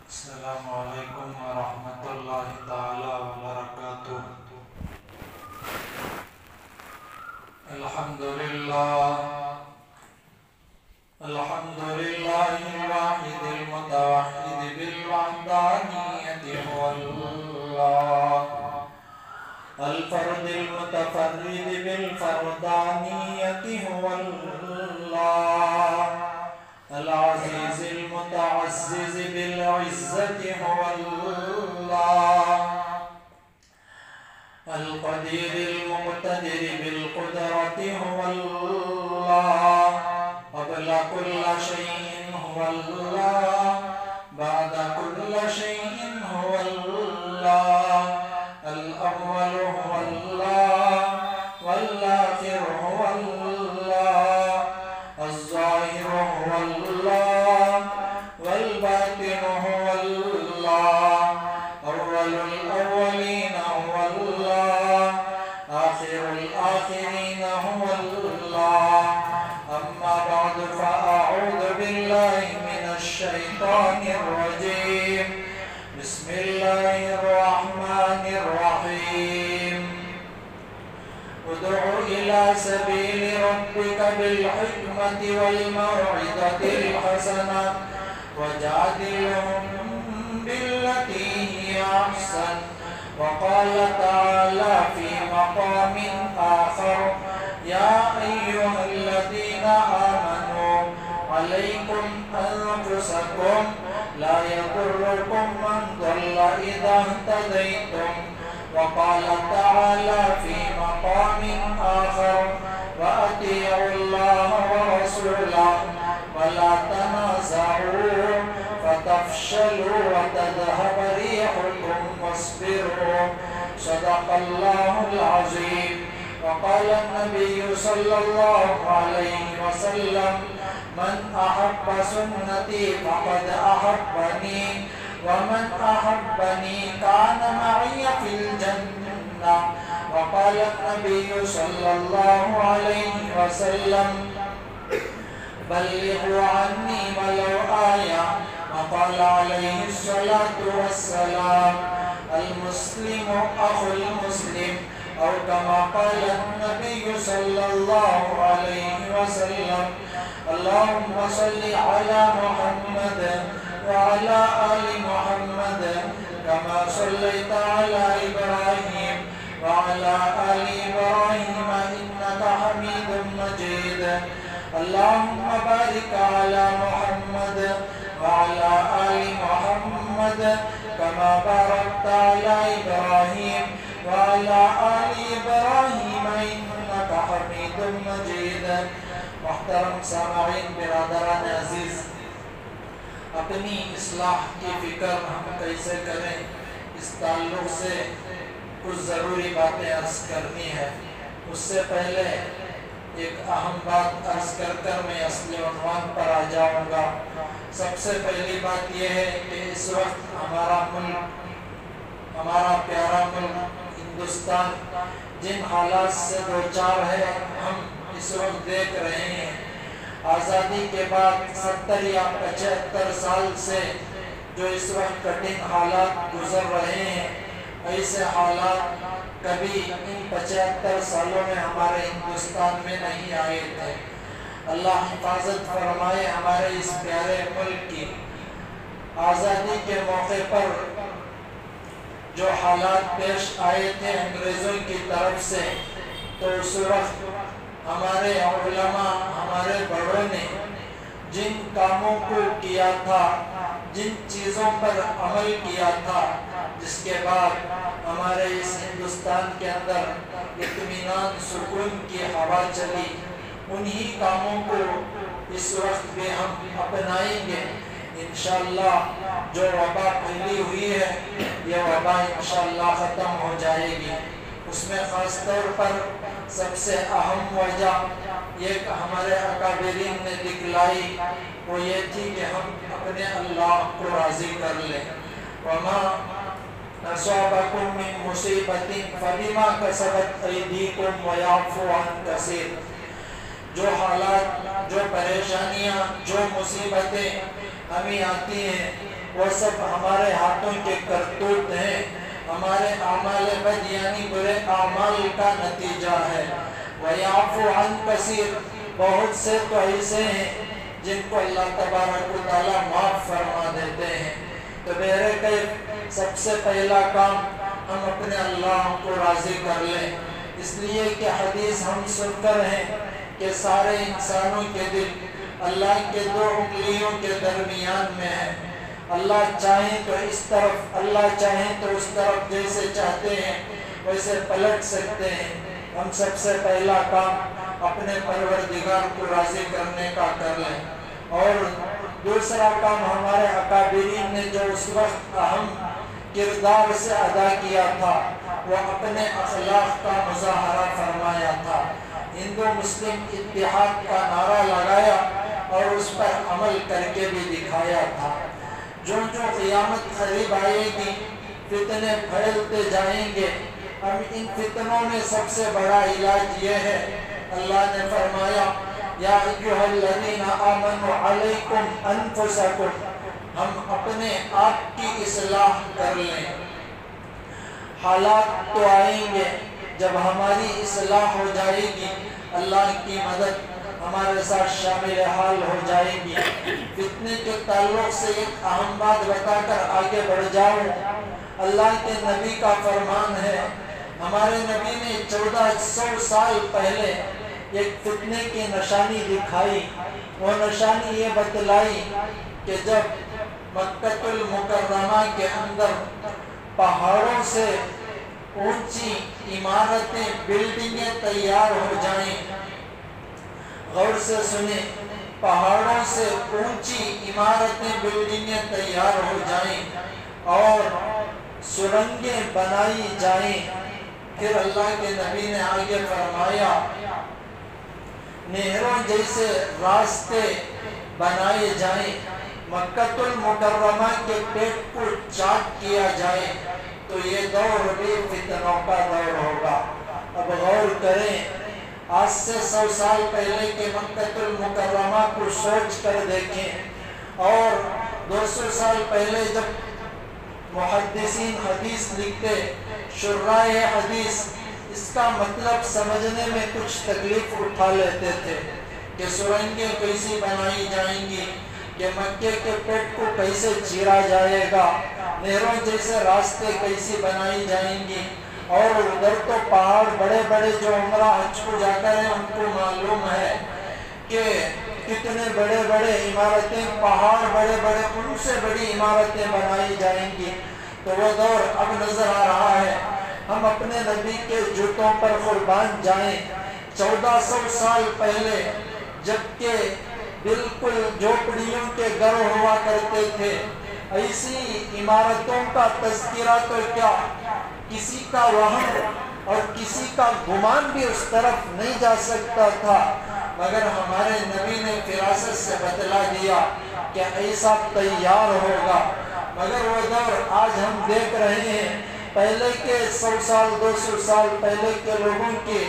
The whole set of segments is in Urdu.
السلام علیکم ورحمۃ اللہ تعالی وبرکاتہ۔ الحمد للہ الواحد المتوحد بالوحدانیت هو اللہ، الفرد المتفرد بالفردانیت هو اللہ، العزیز المتعزز بالعزت هو اللہ، القدیر المقتدر بالقدرت هو اللہ، قبل كل شيء هو الله، بعد كل شيء هو الله، الأول هو الله، والآخر هو الله، الظاهر هو الله، والباطن هو الله، أول الأولين هو الله، آخر الآخرين هو الله. أما بعد فأعوذ بالله من الشيطان الرجيم. بسم الله الرحمن الرحيم. ادع إلى سبيل ربك بالحكمة والموعظة الحسنة وجادلهم بالتي هي أحسن. وقال تعالى في مقام آخر: يا أيها الذين آمنوا عليكم أنفسكم لا يضركم من ضل إذا اهتديتم. وقال تعالى في مقام آخر: وأطيعوا الله ورسوله ولا تنازعوا فتفشلوا وتذهب ريحكم واصبروا. صدق الله العظيم. وقال النبي صلى الله عليه وسلم: من أحب سنتي فقد أحبني، ومن أحبني كان معي في الجنة. وقال النبي صلى الله عليه وسلم: بلغوا عني ولو آية. وقال عليه الصلاة والسلام: المسلم أخو المسلم، أو كما قال النبي صلى الله عليه وسلم. اللهم صل على محمد وعلى آل محمد كما صليت على إبراهيم وعلى آل إبراهيم إنك حميد مجيد. اللهم بارك على محمد وعلى آل محمد كما باركت على إبراهيم وعلى آل إبراهيم إنك حميد مجيد. محترم سامعین، برادران عزیز، اپنی اصلاح کی فکر ہم کیسے کریں، اس تعلق سے کچھ ضروری باتیں عرض کرنی ہے۔ اس سے پہلے ایک اہم بات عرض کر میں اصل عنوان پر آ جاؤں گا۔ سب سے پہلی بات یہ ہے کہ اس وقت ہمارا ملک، ہمارا پیارا ملک ہندوستان جن حالات سے دوچار ہے، ہم اس وقت دیکھ رہے ہیں۔ آزادی کے بعد 70 یا 75 سال سے جو اس وقت کٹھن حالات گزر رہے ہیں، ایسے حالات کبھی ان 75 سالوں میں ہمارے ہندوستان میں نہیں آئے تھے۔ اللہ حفاظت فرمائے ہمارے اس پیارے ملک کی۔ آزادی کے موقع پر جو حالات پیش آئے تھے انگریزوں کی طرف سے، تو اس وقت ہمارے علماء، ہمارے بڑوں نے جن کاموں کو کیا تھا، جن چیزوں پر عمل کیا تھا، جس کے بعد ہمارے اس ہندوستان کے اندر اطمینان، سکون کی ہوا چلی، انہی کاموں کو اس وقت بھی ہم اپنائیں گے۔ انشاءاللہ جو وبا پھیلی ہوئی ہے، یہ وبا انشاءاللہ ختم ہو جائے گی۔ اس میں خاص طور پر سب سے اہم وجہ یہ کہ ہمارے اکابرین نے دکھلائی، وہ یہ تھی کہ ہم اپنے اللہ کو راضی کر لیں۔ وَمَا أَصَابَكُم مِّن مُّصِيبَةٍ فَبِمَا كَسَبَتْ أَيْدِيكُمْ وَيَعْفُو عَن كَثِيرٍ۔ جو حالات، جو پریشانیاں، جو مصیبتیں ہمیں آتی ہیں، وہ سب ہمارے ہاتھوں کے کرتوت ہیں، ہمارے اعمال بد یعنی برے اعمال کا نتیجہ ہے۔ وَيَعْفُو عَنْ كَثِيرٍ، بہت سے تو ایسے ہیں جن کو اللہ تبارک و تعالیٰ معاف فرما دیتے ہیں۔ تو میرے کئی سب سے پہلا کام ہم اپنے اللہ کو راضی کر لیں، اس لیے کہ حدیث ہم سن کر ہیں کہ سارے انسانوں کے دل اللہ کے دو انگلیوں کے درمیان میں ہے۔ اللہ چاہیں تو اس طرف، اللہ چاہیں تو اس طرف، جیسے چاہتے ہیں ویسے پلٹ سکتے ہیں۔ ہم سب سے پہلا کام اپنے پروردگار کو راضی کرنے کا کر لیں، اور دوسرا کام ہمارے اکابرین نے جو اس وقت اہم کردار سے ادا کیا تھا وہ اپنے اخلاق کا مظاہرہ فرمایا تھا، ہندو مسلم اتحاد کا نعرہ لگایا اور اس پر عمل کر کے بھی دکھایا تھا۔ جو قیامت قریب آئے گی فتنے پھیلتے جائیں گے، ہم ان فتنوں میں سب سے بڑا علاج یہ ہے، اللہ نے فرمایا یا ایھا الذین آمنوا علیکم انفسکم، ہم اپنے آپ کی اصلاح کر لیں۔ حالات تو آئیں گے، جب ہماری اصلاح ہو جائے گی اللہ کی مدد ہمارے ساتھ شامل حال ہو جائے گی۔ فتنے کے تعلق سے ایک اہم بات بتا کر آگے بڑھ جاؤں۔ اللہ کے نبی کا فرمان ہے، ہمارے نبی نے 1400 سال پہلے ایک فتنے کی نشانی دکھائی۔ وہ نشانی یہ بتلائی کہ جب مکہ المکرمہ کے اندر پہاڑوں سے اونچی عمارتیں، بلڈنگیں تیار ہو جائیں، غور سے سنیں، پہاڑوں سے اونچی عمارتیں، بلڈنگیں تیار ہو جائیں اور سرنگیں بنائی جائیں، پھر اللہ کے نبی نے آگے فرمایا نہروں جیسے راستے بنائے جائیں، مکہ المکرمہ کے پیٹ کو چاک کیا جائے، تو یہ دور بھی فتنوں کا دور ہوگا۔ اب غور کریں، آج سے 100 سال پہلے کے مکہ المکرمہ کو سوچ کر دیکھیں، اور 200 سال پہلے جب محدثین حدیث لکھتے، شراح حدیث اس کا مطلب سمجھنے میں کچھ تکلیف اٹھا لیتے تھے کہ سرنگیں کیسی بنائی جائیں گی، کہ مکے کے پیٹ کو کیسے چیرا جائے گا، نہروں جیسے راستے کیسی بنائی جائیں گی، اور ادھر تو پہاڑ بڑے بڑے جو عمرہ حج کو جا کر ہیں ان کو معلوم ہے کہ کتنے بڑے بڑے عمارتیں، پہاڑ بڑے بڑے، ان سے بڑی عمارتیں بنائی جائیں گی۔ تو وہ دور اب نظر آ رہا ہے۔ ہم اپنے نبی کے جوتوں پر قربان جائیں۔ 1400 سال پہلے جبکہ بالکل جھوپڑیوں کے گھر ہوا کرتے تھے، ایسی عمارتوں کا تذکرہ تو کیا، کسی کا وہم اور کسی کا گمان بھی اس طرف نہیں جا سکتا تھا، مگر ہمارے نبی نے فراست سے بتلا دیا کہ ایسا تیار ہوگا۔ مگر وہ دور آج ہم دیکھ رہے ہیں، پہلے کے 100 سال 200 سال پہلے کے لوگوں کے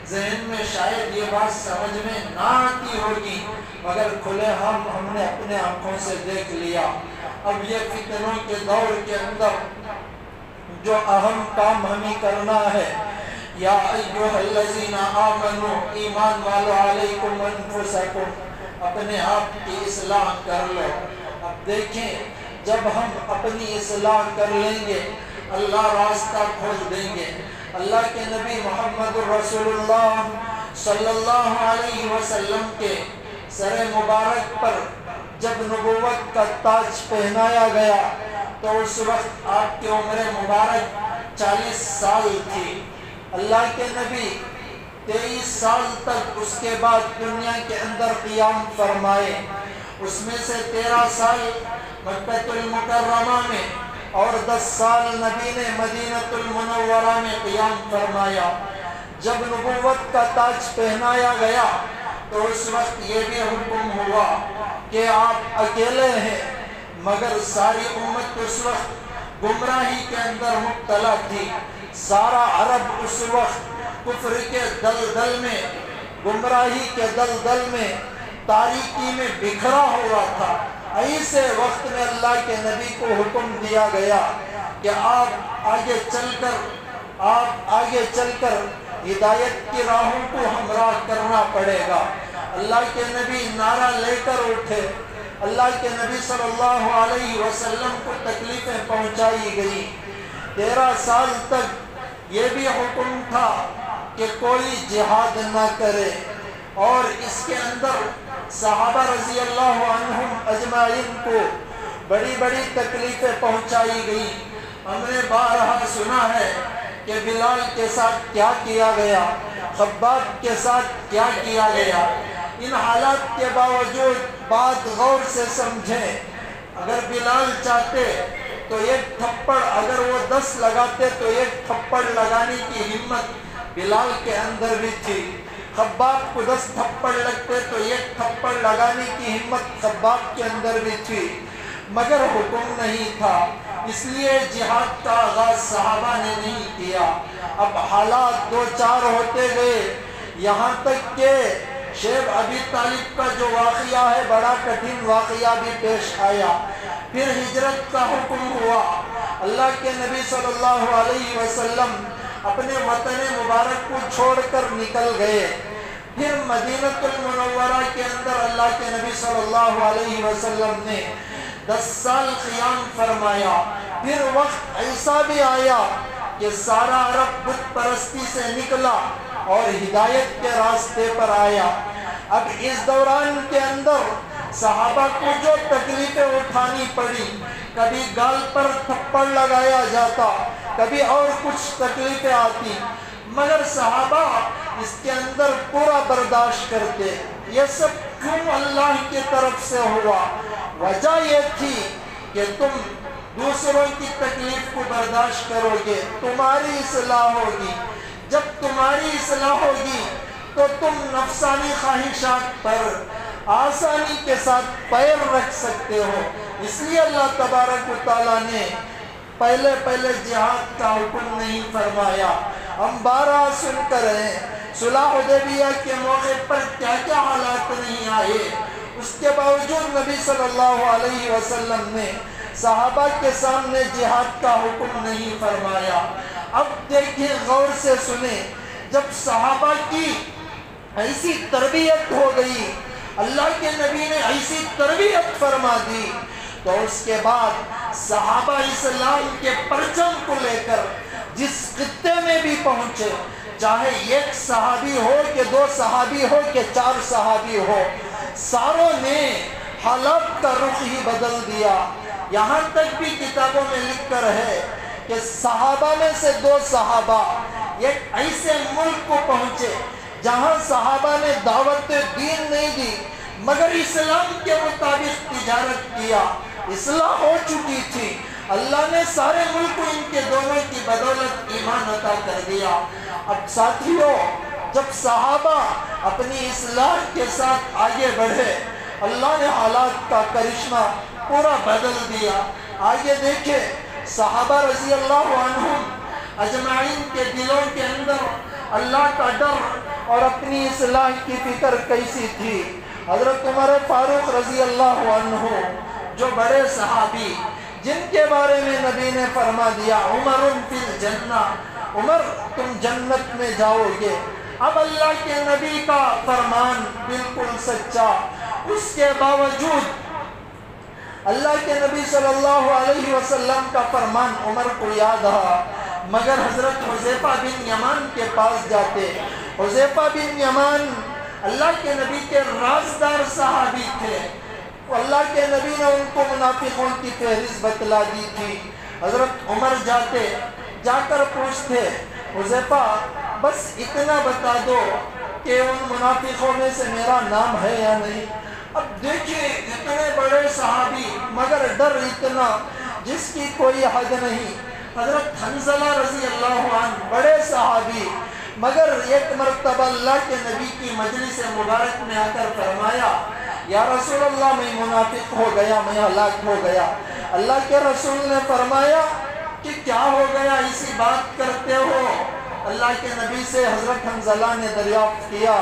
ذہن میں شاید یہ بات سمجھ میں نہ آتی ہوگی، مگر کھلے ہم نے اپنے آنکھوں سے دیکھ لیا۔ اب یہ فتنوں کے دور کے اندر جو اہم کام ہمیں کرنا ہے، یا ایھا الذین آمنوا، ایمان والو، علیکم انفسکم، اپنے آپ کی اصلاح کر لو۔ اب دیکھیں، جب ہم اپنی اصلاح کر لیں گے اللہ راستہ کھول دیں گے۔ اللہ کے نبی محمد رسول اللہ صلی اللہ علیہ وسلم کے سر مبارک پر جب نبوت کا تاج پہنایا گیا تو اس وقت آپ کی عمر مبارک 40 سال تھی۔ اللہ کے نبی 23 سال تک اس کے بعد دنیا کے اندر قیام فرمائے، اس میں سے 13 سال مکہ المکرمہ میں اور 10 سال نبی نے مدینہ المنورہ میں قیام فرمایا۔ جب نبوت کا تاج پہنایا گیا تو اس وقت یہ بھی حکم ہوا کہ آپ اکیلے ہیں، مگر ساری امت اس وقت گمراہی کے اندر مبتلا تھی۔ سارا عرب اس وقت کفر کے دلدل میں، گمراہی کے دلدل میں، تاریکی میں بکھرا ہوا تھا۔ ایسے وقت میں اللہ کے نبی کو حکم دیا گیا کہ آپ آگے چل کر ہدایت کی راہوں کو ہمراہ کرنا پڑے گا۔ اللہ کے نبی نعرہ لے کر اٹھے۔ اللہ کے نبی صلی اللہ علیہ وسلم کو تکلیفیں پہنچائی گئی۔ 13 سال تک یہ بھی حکم تھا کہ کوئی جہاد نہ کرے، اور اس کے اندر صحابہ رضی اللہ عنہم اجمعین کو بڑی بڑی تکلیفیں پہنچائی گئی۔ ہم نے بارہا سنا ہے کہ بلال کے ساتھ کیا کیا گیا، خباب کے ساتھ کیا کیا گیا۔ ان حالات کے باوجود بات غور سے سمجھیں، اگر بلال چاہتے تو ایک تھپڑ، اگر وہ 10 لگاتے تو ایک تھپڑ لگانے کی ہمت بلال کے اندر بھی تھی۔ خباب کو 10 تھپڑ لگتے تو ایک تھپڑ لگانے کی ہمت خباب کے اندر بھی تھی، مگر حکم نہیں تھا، اس لیے جہاد کا آغاز صحابہ نے نہیں کیا۔ اب حالات 2-4 ہوتے گئے، یہاں تک کہ شیخ ابی طالب کا جو واقعہ ہے بڑا کٹھن واقعہ بھی پیش آیا۔ پھر ہجرت کا حکم ہوا۔ اللہ کے نبی صلی اللہ علیہ وسلم اپنے وطن مبارک کو چھوڑ کر نکل گئے۔ پھر مدینہ المنورہ کے اندر اللہ کے نبی صلی اللہ علیہ وسلم نے 10 سال قیام فرمایا۔ پھر وقت ایسا بھی آیا کہ سارا عرب بت پرستی سے نکلا اور ہدایت کے راستے پر آیا۔ اب اس دوران کے اندر صحابہ کو جو تکلیفیں اٹھانی پڑی، کبھی گال پر تھپڑ لگایا جاتا، کبھی اور کچھ تکلیفیں آتی، مگر صحابہ اس کے اندر پورا برداشت کرتے۔ یہ سب کیوں اللہ کی طرف سے ہوا؟ وجہ یہ تھی کہ تم دوسروں کی تکلیف کو برداشت کرو گے، تمہاری اصلاح ہوگی۔ جب تمہاری اصلاح ہوگی تو تم نفسانی خواہشات پر آسانی کے ساتھ پیر رکھ سکتے ہو۔ اس لیے اللہ تبارک و تعالیٰ نے پہلے جہاد کا حکم نہیں فرمایا۔ ہم 12 سن کر ہیں، صلح حدیبیہ کے موقع پر کیا کیا حالات نہیں آئے، اس کے باوجود نبی صلی اللہ علیہ وسلم نے صحابہ کے سامنے جہاد کا حکم نہیں فرمایا۔ اب دیکھیں، غور سے سنیں، جب صحابہ کی ایسی تربیت ہو گئی، اللہ کے نبی نے ایسی تربیت فرما دی، تو اس کے بعد صحابہ اسلام کے پرچم کو لے کر جس خطے میں بھی پہنچے، چاہے 1 صحابی ہو کہ 2 صحابی ہو کہ 4 صحابی ہو، ساروں نے حالات کا رخ ہی بدل دیا۔ یہاں تک بھی کتابوں میں لکھ کر ہے کہ صحابہ میں سے 2 صحابہ ایک ایسے ملک کو پہنچے جہاں صحابہ نے دعوت دین نہیں دی، مگر اسلام کے مطابق تجارت کیا، اصلاح ہو چکی تھی۔ اللہ نے سارے ملک کو ان کے دونوں کی بدولت ایمان عطا کر دیا۔ اب ساتھیوں، جب صحابہ اپنی اصلاح کے ساتھ آگے بڑھے، اللہ نے حالات کا کرشمہ پورا بدل دیا۔ آگے دیکھیں، صحابہ رضی اللہ عنہم اجمعین کے دلوں کے اندر اللہ کا ڈر اور اپنی اصلاح کی فکر کیسی تھی۔ حضرت عمر فاروق رضی اللہ عنہ، جو بڑے صحابی، جن کے بارے میں نبی نے فرما دیا عمر فی الجنہ، عمر تم جنت میں جاؤ گے۔ اب اللہ کے نبی کا فرمان بالکل سچا، اس کے باوجود اللہ کے نبی صلی اللہ علیہ وسلم کا فرمان عمر کو یاد رہا، مگر حضرت حذیفہ بن یمان کے پاس جاتے۔ حذیفہ بن یمان اللہ کے نبی کے رازدار صحابی تھے، اللہ کے نبی نے ان کو منافقوں کی فہرست بتلا دی تھی۔ حضرت عمر جاتے، جا کر پوچھتے، حذیفہ بس اتنا بتا دو کہ ان منافقوں میں سے میرا نام ہے یا نہیں۔ اب دیکھیے، اتنے بڑے صحابی مگر ڈر اتنا جس کی کوئی حد نہیں۔ حضرت حنظلہ رضی اللہ عنہ بڑے صحابی، مگر ایک مرتبہ اللہ کے نبی کی مجلس مبارک میں آ کر فرمایا، یا رسول اللہ میں منافق ہو گیا، میں ہلاک ہو گیا۔ اللہ کے رسول نے فرمایا کہ کیا ہو گیا، اسی بات کرتے ہو؟ اللہ کے نبی سے حضرت حنظلہ نے دریافت کیا،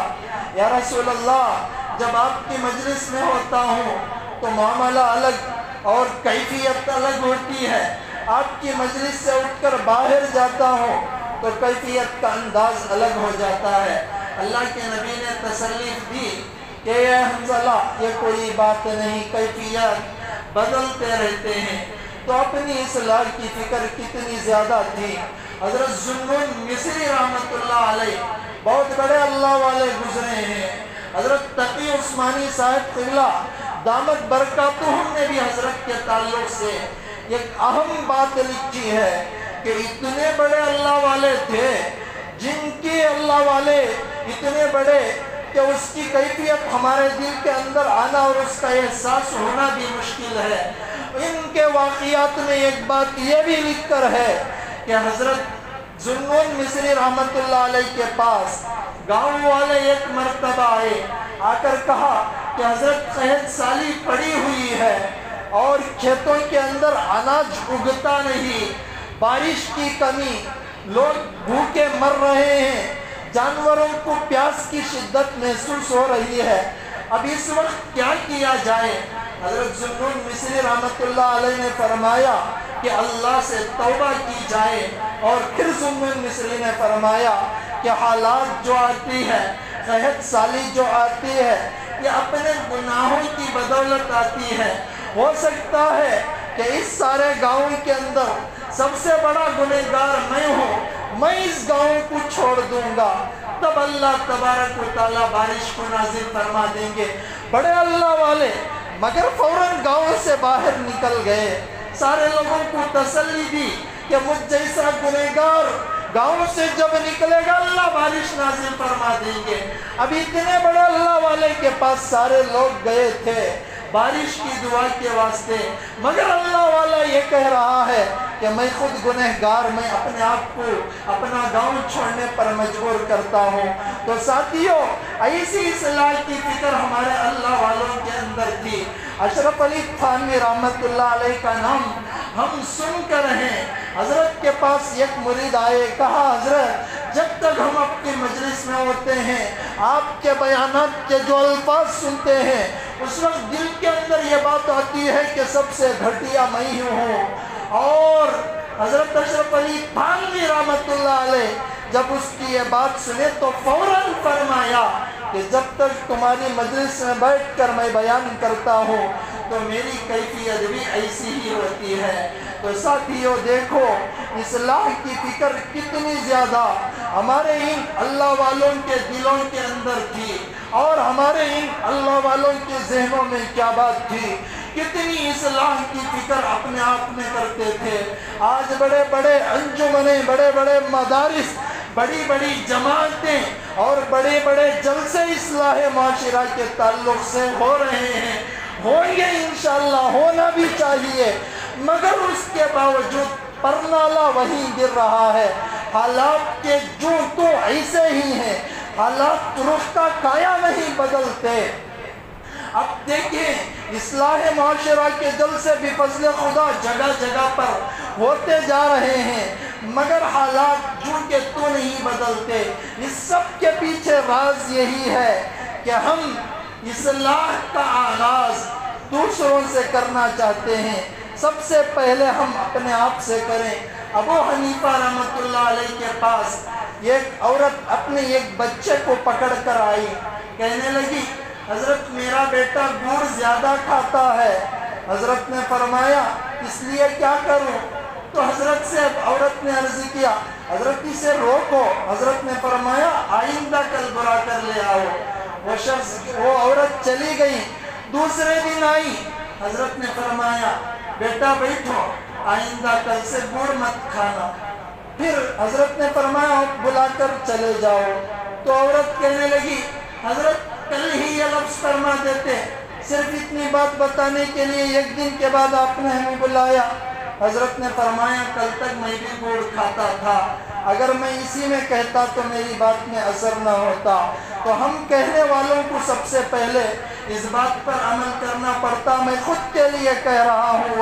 یا رسول اللہ جب آپ کی مجلس میں ہوتا ہوں تو معاملہ الگ اور کیفیت الگ ہوتی ہے۔ آپ کی مجلس سے اٹھ کر باہر جاتا ہوں تو کیفیت کا انداز الگ ہو جاتا ہے۔ اللہ کے نبی نے تسلی دی کہ اے حنظلہ یہ کوئی بات نہیں، کیفیت بدلتے رہتے ہیں۔ تو اپنی اصلاح کی فکر کتنی زیادہ تھی۔ حضرت ذوالنون مصری رحمت اللہ علیہ بہت بڑے اللہ والے گزرے ہیں۔ حضرت تقی عثمانی صاحب قبلہ دامت برکاتہم نے بھی حضرت کے تعلق سے ایک اہم بات لکھی ہے کہ اتنے بڑے اللہ والے تھے جن کی اللہ والے اتنے بڑے کہ اس کی کیفیت ہمارے دل کے اندر آنا اور اس کا احساس ہونا بھی مشکل ہے۔ ان کے واقعات میں ایک بات یہ بھی لکھ کر ہے کہ حضرت ذوالنون مصری رحمت اللہ علیہ کے پاس گاؤں والے ایک مرتبہ آئے، آ کر کہا کہ حضرت قحط سالی پڑی ہوئی ہے اور کھیتوں کے اندر اناج اگتا نہیں، بارش کی کمی، لوگ بھوکے مر رہے ہیں، جانوروں کو پیاس کی شدت محسوس ہو رہی ہے، اب اس وقت کیا کیا جائے؟ حضرت ذوالنون مصری رحمت اللہ علیہ نے فرمایا کہ اللہ سے توبہ کی جائے، اور پھر ذوالنون مصری نے فرمایا کہ حالات جو آتی ہے، قحط سالی جو آتی ہے، یہ اپنے گناہوں کی بدولت آتی ہے۔ ہو سکتا ہے کہ اس سارے گاؤں کے اندر سب سے بڑا گنہگار میں ہوں، میں اس گاؤں کو چھوڑ دوں گا، تب اللہ تبارک و تعالیٰ بارش کو نازل فرما دیں گے۔ بڑے اللہ والے مگر فوراً گاؤں سے باہر نکل گئے، سارے لوگوں کو تسلی دی کہ مجھ جیسا گنہگار گاؤں سے جب نکلے گا اللہ بارش نازل فرما دیں گے۔ اب اتنے بڑے اللہ والے کے پاس سارے لوگ گئے تھے بارش کی دعا کے واسطے، مگر اللہ والا یہ کہہ رہا ہے کہ میں خود گنہگار، میں اپنے آپ کو اپنا گاؤں چھوڑنے پر مجبور کرتا ہوں۔ تو ساتھیوں، ایسی اصلاح کی فکر ہمارے اللہ والوں کے اندر تھی۔ اشرف علی تھانوی رحمت اللہ علیہ کا نام ہم سن کر ہیں۔ حضرت کے پاس ایک مرید آئے، کہا حضرت جب تک ہم اپنی مجلس میں ہوتے ہیں، آپ کے بیانات کے جو الفاظ سنتے ہیں، اس وقت دل کے اندر یہ بات آتی ہے کہ سب سے گھٹیا میں ہی ہوں۔ اور حضرت اشرف علی تھانوی رحمت اللہ علیہ جب اس کی یہ بات سنے تو فوراً فرمایا کہ جب تک تمہاری مجلس میں بیٹھ کر میں بیان کرتا ہوں تو میری کیفیت بھی ایسی ہی ہوتی ہے۔ تو ساتھیوں دیکھو، اصلاح کی فکر کتنی زیادہ ہمارے ان اللہ والوں کے دلوں کے اندر تھی، اور ہمارے ان اللہ والوں کے ذہنوں میں کیا بات تھی، کتنی اصلاح کی فکر اپنے آپ میں کرتے تھے۔ آج بڑے بڑے انجمنیں، بڑے بڑے مدارس، بڑی بڑی جماعتیں اور بڑے بڑے جلسے اصلاح معاشرہ کے تعلق سے ہو رہے ہیں، ہوں گے انشاءاللہ، ہونا بھی چاہیے، مگر اس کے باوجود پرنالہ وہیں گر رہا ہے۔ حالات کے جو تو ایسے ہی ہیں، حالات رخ کا کایا نہیں بدلتے۔ اب دیکھیں، اصلاح معاشرہ کے جلسے بھی فضل خدا جگہ جگہ پر ہوتے جا رہے ہیں، مگر حالات جو کہ تو نہیں بدلتے۔ اس سب کے پیچھے راز یہی ہے کہ ہم اصلاح کا آغاز دوسروں سے کرنا چاہتے ہیں، سب سے پہلے ہم اپنے آپ سے کریں۔ ابو حنیفہ رحمت اللہ علیہ کے پاس ایک عورت اپنے ایک بچے کو پکڑ کر آئی، کہنے لگی حضرت میرا بیٹا گڑ زیادہ کھاتا ہے۔ حضرت نے فرمایا اس لیے کیا کروں؟ تو حضرت سے عورت نے عرض کیا حضرت اسے روکو۔ حضرت نے فرمایا آئندہ کل برا کر لے آؤ۔ وہ عورت چلی گئی، دوسرے دن آئی، حضرت نے فرمایا بیٹا بیٹھو، آئندہ کل سے گڑ مت کھانا۔ پھر حضرت نے فرمایا بلا کر چلے جاؤ۔ تو عورت کہنے لگی حضرت کل ہی یہ لفظ فرما دیتے، صرف اتنی بات بتانے کے لیے ایک دن کے بعد آپ نے ہمیں بلایا۔ حضرت نے فرمایا کل تک میں بھی گڑ کھاتا تھا، اگر میں اسی میں کہتا تو میری بات میں اثر نہ ہوتا۔ تو ہم کہنے والوں کو سب سے پہلے اس بات پر عمل کرنا پڑتا۔ میں خود کے لیے کہہ رہا ہوں،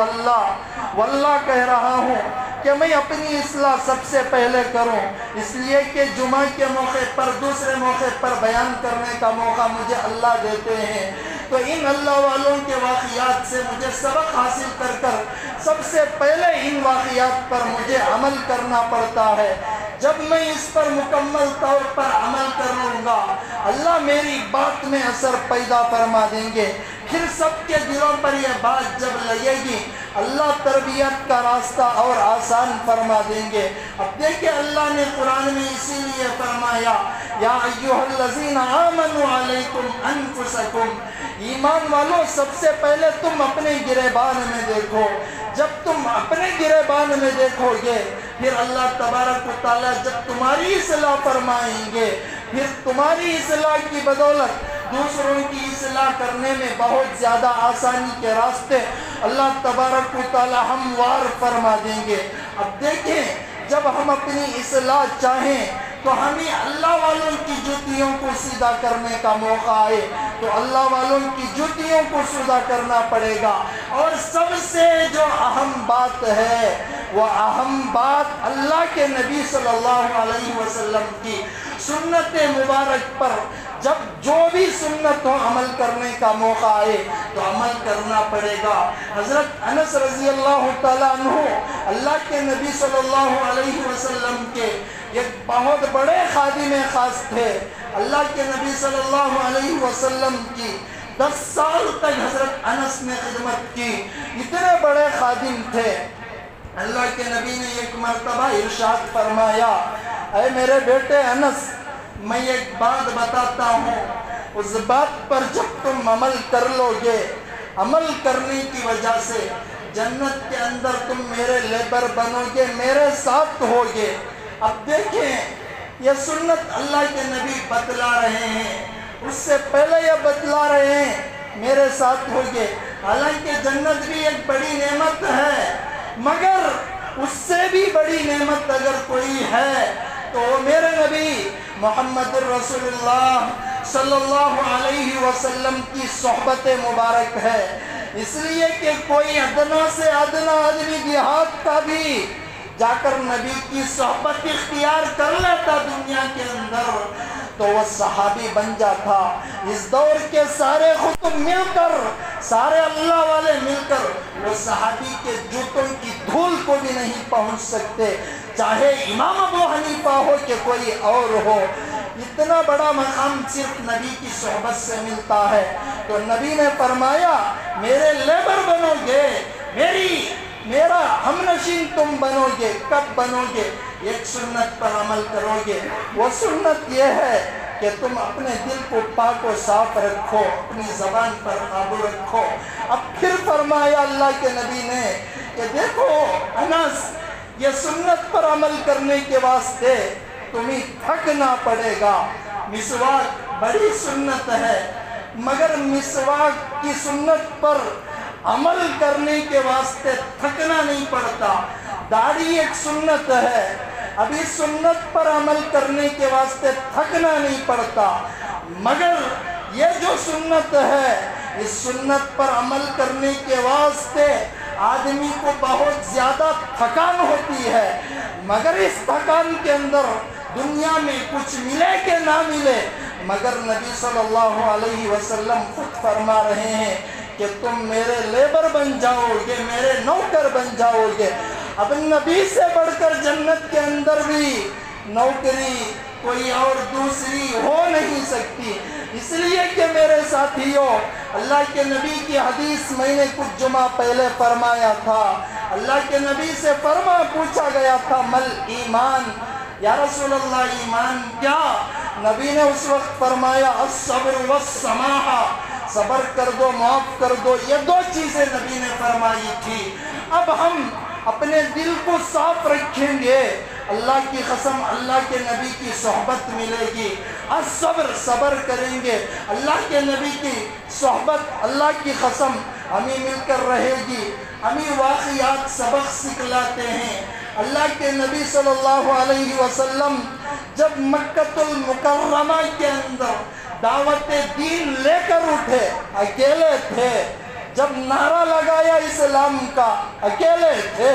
واللہ کہہ رہا ہوں کہ میں اپنی اصلاح سب سے پہلے کروں، اس لیے کہ جمعہ کے موقع پر، دوسرے موقع پر بیان کرنے کا موقع مجھے اللہ دیتے ہیں۔ تو ان اللہ والوں کے واقعات سے مجھے سبق حاصل کر کر سب سے پہلے ان واقعات پر مجھے عمل کرنا پڑتا ہے۔ جب میں اس پر مکمل طور پر عمل کر لوں گا، اللہ میری بات میں اثر پیدا فرما دیں گے۔ پھر سب کے دلوں پر یہ بات جب لگے گی، اللہ تربیت کا راستہ اور آسان فرما دیں گے۔ اب دیکھیں اللہ نے قرآن میں اسی لیے فرمایا، یا ایھا الذین آمنوا علیکم انفسکم، ایمان والو سب سے پہلے تم اپنے گریبان میں دیکھو۔ جب تم اپنے گریبان میں دیکھو گے، پھر اللہ تبارک و تعالیٰ جب تمہاری اصلاح فرمائیں گے، پھر تمہاری اصلاح کی بدولت دوسروں کی اصلاح کرنے میں بہت زیادہ آسانی کے راستے اللہ تبارک و تعالیٰ ہموار فرما دیں گے۔ اب دیکھیں جب ہم اپنی اصلاح چاہیں تو ہمیں اللہ والوں کی جوتیوں کو سیدھا کرنے کا موقع آئے تو اللہ والوں کی جوتیوں کو سیدھا کرنا پڑے گا۔ اور سب سے جو اہم بات ہے وہ اہم بات اللہ کے نبی صلی اللہ علیہ وسلم کی سنت مبارک پر جب جو بھی سنت ہو عمل کرنے کا موقع آئے تو عمل کرنا پڑے گا۔ حضرت انس رضی اللہ تعالیٰ عنہ اللہ کے نبی صلی اللہ علیہ وسلم کے ایک بہت بڑے خادم خاص تھے۔ اللہ کے نبی صلی اللہ علیہ وسلم کی 10 سال تک حضرت انس نے خدمت کی، اتنے بڑے خادم تھے۔ اللہ کے نبی نے ایک مرتبہ ارشاد فرمایا، اے میرے بیٹے انس، میں ایک بات بتاتا ہوں، اس بات پر جب تم عمل کر لو گے، عمل کرنے کی وجہ سے جنت کے اندر تم میرے لیبر بنو گے، میرے ساتھ ہوگے۔ اب دیکھیں یہ سنت اللہ کے نبی بتلا رہے ہیں، اس سے پہلے یہ بتلا رہے ہیں میرے ساتھ ہوگے۔ حالانکہ جنت بھی ایک بڑی نعمت ہے، مگر اس سے بھی بڑی نعمت اگر کوئی ہے تو میرے نبی محمد رسول اللہ صلی اللہ علیہ وسلم کی صحبت مبارک ہے۔ اس لیے کہ کوئی ادنا سے ادنا آدمی دیہات کا بھی جا کر نبی کی صحبت اختیار کر لیتا دنیا کے اندر تو وہ صحابی بن جاتا۔ اس دور کے سارے خطب مل کر، سارے اللہ والے مل کر وہ صحابی کے جوتوں کی دھول کو بھی نہیں پہنچ سکتے، چاہے امام ابو حنیفہ ہو کہ کوئی اور ہو۔ اتنا بڑا مقام صرف نبی کی صحبت سے ملتا ہے۔ تو نبی نے فرمایا میرے لیبر بنو گے، میرا ہم نشین تم بنو گے۔ کب بنو گے؟ ایک سنت پر عمل کرو گے۔ وہ سنت یہ ہے کہ تم اپنے دل کو پاک و صاف رکھو، اپنی زبان پر قابو رکھو۔ اب پھر فرمایا اللہ کے نبی نے کہ دیکھو انس، یہ سنت پر عمل کرنے کے واسطے تمہیں تھکنا پڑے گا۔ مسواک بڑی سنت ہے، مگر مسواک کی سنت پر عمل کرنے کے واسطے تھکنا نہیں پڑتا۔ داڑھی ایک سنت ہے، ابھی سنت پر عمل کرنے کے واسطے تھکنا نہیں پڑتا، مگر یہ جو سنت ہے اس سنت پر عمل کرنے کے واسطے آدمی کو بہت زیادہ تھکان ہوتی ہے، مگر اس تھکان کے اندر دنیا میں کچھ ملے کہ نہ ملے، مگر نبی صلی اللہ علیہ وسلم خود فرما رہے ہیں کہ تم میرے لیبر بن جاؤ گے، میرے نوکر بن جاؤ گے۔ اب نبی سے بڑھ کر جنت کے اندر بھی نوکری کوئی اور دوسری ہو نہیں سکتی۔ اس لیے کہ میرے ساتھیوں، اللہ کے نبی کی حدیث میں نے کچھ جمعہ پہلے فرمایا تھا۔ اللہ کے نبی سے پوچھا گیا تھا مل ایمان، یا رسول اللہ ایمان کیا؟ نبی نے اس وقت فرمایا الصبر والسماحہ، صبر کر دو، معاف کر دو۔ یہ 2 چیزیں نبی نے فرمائی تھی۔ اب ہم اپنے دل کو صاف رکھیں گے، اللہ کی قسم اللہ کے نبی کی صحبت ملے گی۔ الصبر، صبر کریں گے، اللہ کے نبی کی صحبت اللہ کی قسم ہمیں مل کر رہے گی۔ ہمیں واقعات سبق سکھلاتے ہیں۔ اللہ کے نبی صلی اللہ علیہ وسلم جب مکہ المکرمہ کے اندر دعوت دین لے کر اٹھے، اکیلے تھے، جب نعرہ لگایا اسلام کا اکیلے تھے،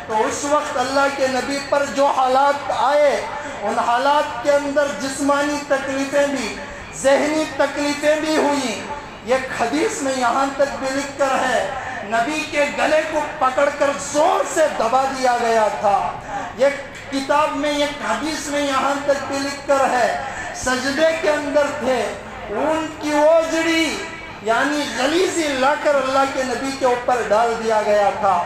تو اس وقت اللہ کے نبی پر جو حالات آئے ان حالات کے اندر جسمانی تکلیفیں بھی، ذہنی تکلیفیں بھی ہوئیں، ایک حدیث میں یہاں تک بھی لکھ کر ہے نبی کے گلے کو پکڑ کر زور سے دبا دیا گیا تھا. ایک کتاب میں ایک حدیث میں یہاں تک بھی لکھ کر ہے سجدے کے اندر تھے, اون کی اوجڑی یعنی غلیظی لا کر اللہ کے نبی کے اوپر ڈال دیا گیا تھا.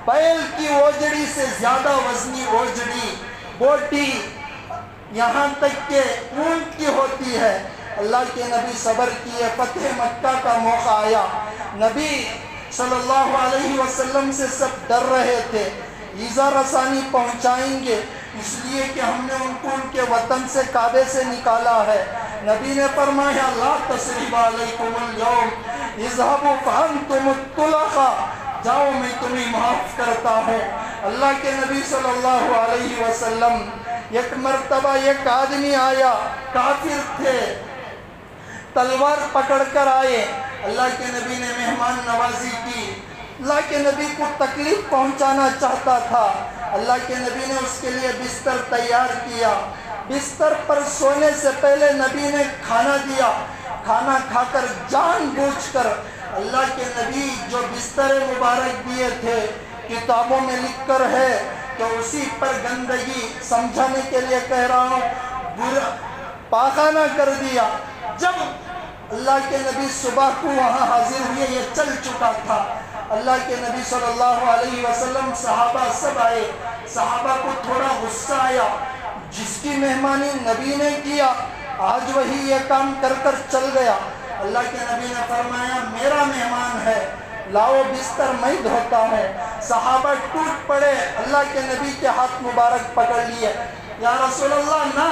بیل کی اوجڑی سے زیادہ وزنی اوجڑی بوٹی یہاں تک کہ اونٹ کی ہوتی ہے. اللہ کے نبی صبر کیے, فتح مکہ کا موقع آیا, نبی صلی اللہ علیہ وسلم سے سب ڈر رہے تھے ایذا رسانی پہنچائیں گے اس لیے کہ ہم نے ان کو ان کے وطن سے کعبے سے نکالا ہے. نبی نے فرمایا لا تثریب علیکم اليوم اذهبوا فانتم الطلقاء, جاؤ میں تمہیں معاف کرتا ہوں. اللہ کے نبی صلی اللہ علیہ وسلم ایک مرتبہ ایک آدمی آیا, کافر تھے, تلوار پکڑ کر آئے. اللہ کے نبی نے مہمان نوازی کی, اللہ کے نبی کو تکلیف پہنچانا چاہتا تھا. اللہ کے نبی نے اس کے لیے بستر تیار کیا. بستر پر سونے سے پہلے نبی نے کھانا دیا. کھانا کھا کر جان بوجھ کر اللہ کے نبی جو بستر مبارک دیے تھے کتابوں میں لکھ کر ہے کہ اسی پر گندگی, سمجھانے کے لیے کہہ رہا ہوں, برا پاخانہ کر دیا. جب اللہ کے نبی صبح کو وہاں حاضر ہوئے یہ چل چکا تھا. اللہ کے نبی صلی اللہ علیہ وسلم صحابہ سب آئے. صحابہ کو تھوڑا غصہ آیا, جس کی مہمانی نبی نے کیا آج وہی یہ کام کر کر چل گیا. اللہ کے نبی نے فرمایا میرا مہمان ہے, لاؤ بستر میں دھوتا ہوں. صحابہ ٹوٹ پڑے, اللہ کے نبی کے ہاتھ مبارک پکڑ لیے. یا رسول اللہ نہ,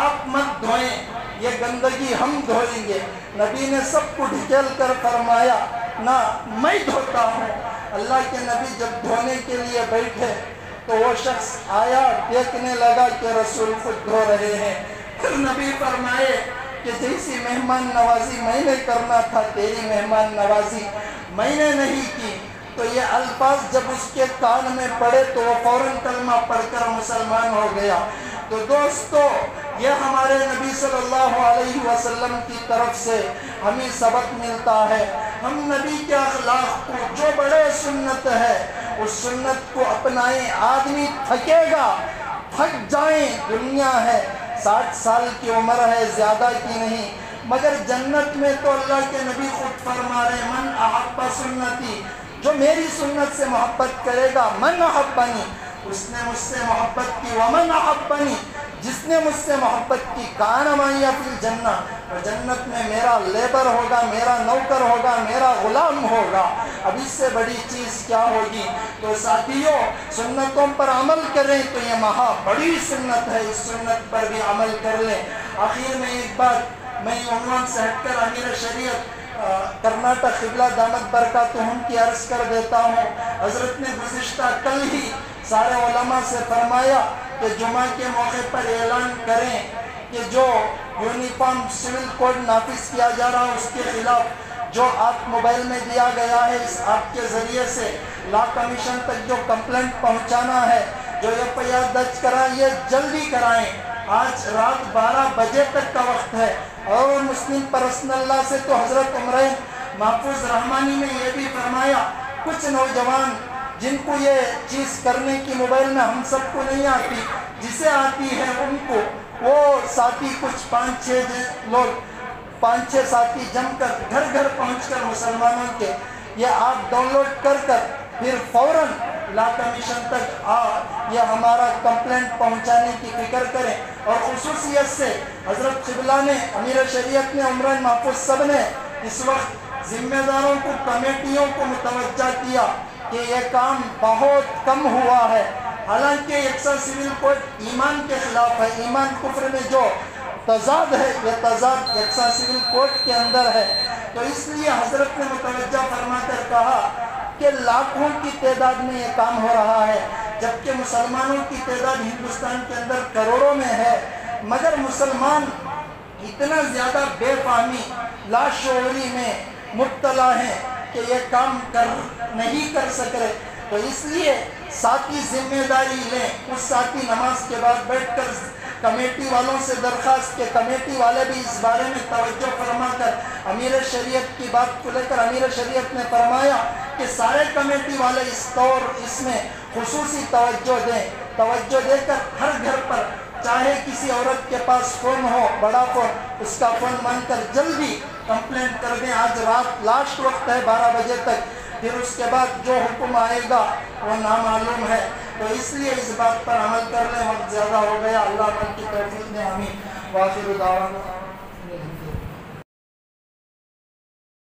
آپ مت دھوئیں, یہ گندگی ہم دھوئیں گے. نبی نے سب کو ڈھکیل کر فرمایا نہ میں دھوتا ہوں. اللہ کے نبی جب دھونے کے لیے بیٹھے تو وہ شخص آیا, دیکھنے لگا کہ رسول خود دھو رہے ہیں. پھر نبی فرمائے کہ جیسی مہمان نوازی میں نے کرنا تھا تیری مہمان نوازی میں نے نہیں کی. تو یہ الفاظ جب اس کے کان میں پڑے تو وہ فوراً کلمہ پڑھ کر مسلمان ہو گیا. تو دوستو یہ ہمارے نبی صلی اللہ علیہ وسلم کی طرف سے ہمیں سبق ملتا ہے. ہم نبی کے اخلاق کو, جو بڑے سنت ہے اس سنت کو اپنائیں. آدمی تھکے گا, تھک جائیں, دنیا ہے, 60 سال کی عمر ہے, زیادہ کی نہیں, مگر جنت میں تو اللہ کے نبی خود فرما رہے من احب سنتی, جو میری سنت سے محبت کرے گا, من احبنی, اس نے مجھ سے محبت کی, ومن احبنی, جس نے مجھ سے محبت کی, کان معی فی الجنہ, اور جنت میں میرا لیبر ہوگا, میرا نوکر ہوگا, میرا غلام ہوگا. اب اس سے بڑی چیز کیا ہوگی؟ تو ساتھیوں سنتوں پر عمل کریں تو یہ مہا بڑی سنت ہے, اس سنت پر بھی عمل کر لیں. آخر میں ایک بات میں عنوان سے ہٹ کر امیر شریعت کرناٹک قبلہ دامت برکاتہم کی عرض کر دیتا ہوں. حضرت نے گزشتہ کل ہی سارے علماء سے فرمایا کہ جمعہ کے موقع پر اعلان کریں کہ جو یونیفارم سول کوڈ نافذ کیا جا رہا ہے اس کے خلاف جو آپ موبائل میں دیا گیا ہے, اس آپ کے ذریعے سے لا کمیشن تک جو کمپلینٹ پہنچانا ہے, جو FIR درج کرائیں, یہ جلدی کرائیں. آج رات 12 بجے تک کا وقت ہے. اور مسلم پرسنل اللہ سے تو حضرت عمرین محفوظ رحمانی نے یہ بھی فرمایا کچھ نوجوان جن کو یہ چیز کرنے کی موبائل میں ہم سب کو نہیں آتی, جسے آتی ہے ان کو وہ ساتھی کچھ 5-6 لوگ 5-6 ساتھی جم کر گھر گھر پہنچ کر مسلمانوں کے یہ آپ ڈاؤن لوڈ کر پھر فوراً لا کمیشن تک یہ ہمارا کمپلینٹ پہنچانے کی فکر کریں. اور خصوصیت سے حضرت قبلہ نے, امیر شریعت نے, عمران محفوظ سب نے اس وقت ذمہ داروں کو, کمیٹیوں کو متوجہ کیا کہ یہ کام بہت کم ہوا ہے. حالانکہ یکساں سول کوڈ ایمان کے خلاف ہے, ایمان کفر میں جو تضاد ہے یہ تضاد یکساں سول کوڈ کے اندر ہے. تو اس لیے حضرت نے متوجہ فرما کر کہا کہ لاکھوں کی تعداد میں یہ کام ہو رہا ہے, جبکہ مسلمانوں کی تعداد ہندوستان کے اندر کروڑوں میں ہے, مگر مسلمان اتنا زیادہ بے فہمی, لاشعوری میں مبتلا ہیں کہ یہ کام نہیں کر سک رہے. تو اس لیے ساتھی ذمہ داری لیں. اس ساتھی نماز کے بعد بیٹھ کر کمیٹی والوں سے درخواست کہ کمیٹی والے بھی اس بارے میں توجہ فرما کر امیر شریعت کی بات کو لے کر امیر شریعت نے فرمایا کہ سارے کمیٹی والے اس میں خصوصی توجہ دے کر ہر گھر پر چاہے کسی عورت کے پاس فون ہو بڑا فون اس کا فون مان کر جلدی کمپلینٹ کر دیں. آج رات لاسٹ وقت ہے 12 بجے تک، پھر اس کے بعد جو حکم آئے گا وہ نامعلوم ہے. تو اس لیے اس بات پر عمل کر لیں. وقت زیادہ ہو گیا. اللہ عمل کی توفیق دے. آمین. وآخر دعوانا